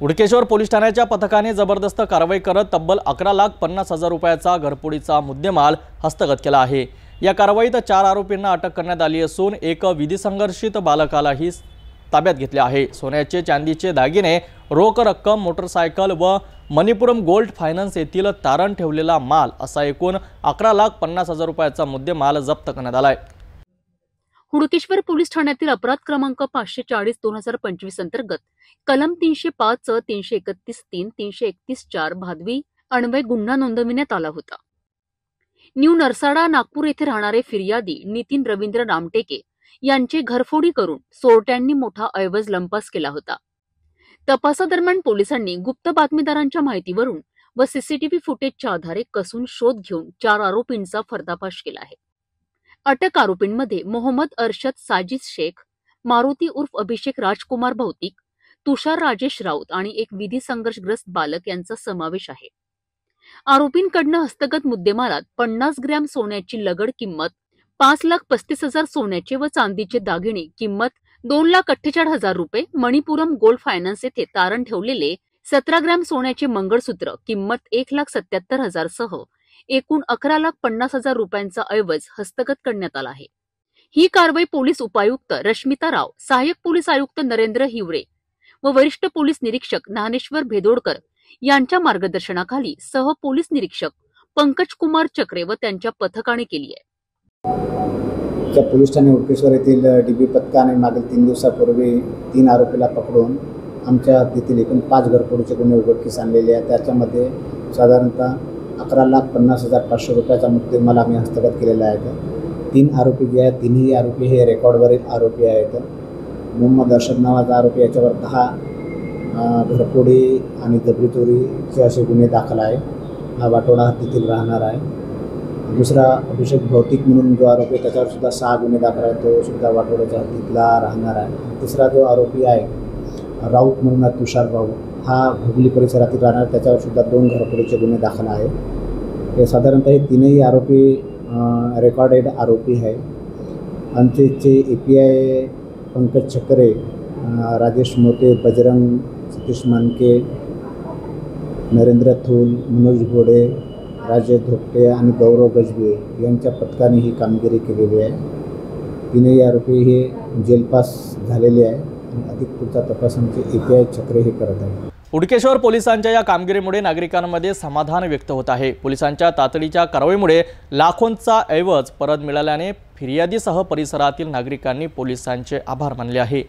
उडकेश्वर police ठाण्याच्या पथकाने जबरदस्त कारवाई करत तब्बल 11,50,000 रुपयाचा घरफोडीचा मुद्देमाल हस्तगत केला आहे। या कारवाईत 4 आरोपींना अटक करण्यात आली असून एक विधिसंघर्षित बालकालाही ताब्यात घेतले आहे। सोन्याचे चांदीचे दागिने, रोख रक्कम, मोटरसायकल व मणिपुरम गोल्ड फायनान्स येथील तारण ठेवलेला माल असा एकूण 11,50,000 रुपयाचा मुद्देमाल जप्त करण्यात आलाय। उडकेश्वर पोलीस ठाण्यातील अपराध क्रमांक 540/2025 अंतर्गत कलम 305, 331(3), 331(4) भादवी अन्वये गुन्हा नोंदविण्यात आला होता। न्यू नरसाडा नागपूर येथे राहणारे फिर्यादी नितीन रवींद्र रामटेके यांचे घरफोडी करून चोरट्यांनी मोठा ऐवज लंपास केला होता। तपासादरम्यान पोलिसांनी गुप्त बातमीदारांच्या माहितीवरून व सीसीटीव्ही फुटेजच्या आधारे कसून शोध घेऊन 4 आरोपींचा पर्दाफाश केला आहे। अटक आरोपींमध्ये मोहम्मद अरशद साजिद शेख, मारुती उर्फ अभिषेक राजकुमार भौतिक, तुषार राजेश राऊत आणि एक विधी संघर्षग्रस्त बालक यांचा समावेश आहे। आरोपींकडनं हस्तगत मुद्देमालात 50 ग्रॅम सोन्याची लगड किंमत, 5,35,000 सोन्याचे व चांदीचे दागिने किंमत 2,48,000 रुपये, मणिपुरम गोल्ड फायनान्स येथे तारण ठेवलेले 17 ग्रॅम सोन्याचे मंगळसूत्र किंमत 1,77,000 सह एकूण 11,50,000 रुपयांचा ऐवज हस्तगत करण्यात आला आहे। ही कारवाई पोलीस उपायुक्त रश्मिता राव, सहाय्यक पोलीस आयुक्त नरेंद्र हिवरे व वरिष्ठ पोलीस निरीक्षक ज्ञानेश्वर भेदोडकर यांच्या मार्गदर्शनाखाली सह पोलीस निरीक्षक पंकज कुमार चक्रे व त्यांच्या पथकाने केली आहे। पोलीस ठाणे उडकेश्वर येथील डीबी पथकाने मागील 3 दिवसापूर्वी 3 आरोपीला पकडून आमच्या तेथील एकूण 5 घरफोडीचे गुन्हे उघडकीस आणलेले आहेत। त्याच्यामध्ये साधारणतः 11,50,500 रुपयाचा मुद्देमाल आम्ही हस्तगत केलेला आहे। 3 आरोपी जे आहेत, तिन्ही आरोपी हे रेकॉर्डवरील आरोपी आहेत। मोहम्मद अरशद नावाचा आरोपी, याच्यावर 10 घरफोडी आणि दबडी चोरीचे असे गुन्हे दाखल आहे। हा वाटोडा हद्दीतील राहणार आहे। दुसरा अभिषेक भौतिक म्हणून जो आरोपी, त्याच्यावर सुद्धा 6 गुन्हे दाखल आहेत, तो सुद्धा वाटोड्याच्या हद्दीतला राहणार आहे। तिसरा जो आरोपी आहे राऊत म्हणून तुषार राऊत, हा हुबली परिसरातील राहणार, त्याच्यावर सुद्धा 2 घरफोडीचे गुन्हे दाखल आहे। हे साधारणतः हे तीनही आरोपी रेकॉर्डेड आरोपी आहे। आमचे API पंकज चक्रे, राजेश मोते, बजरंग सतीश मानके, नरेंद्र थूल, मनोज घोडे, राजेश धोपटे आणि गौरव गजबे यांच्या पथकाने ही कामगिरी केलेली आहे। तीनही आरोपी हे जेलपास झालेले आहे आणि अधिक पुढचा तपास आमचे API चक्रे हे करत आहे। उडकेश्वर पोलिसांच्या या कामगिरीमुळे नागरिकांमध्ये समाधान व्यक्त होत आहे। पोलिसांच्या तातडीच्या कारवाईमुळे लाखोंचा ऐवज परत मिळाल्याने फिर्यादीसह परिसरातील नागरिकांनी पोलिसांचे आभार मानले आहे।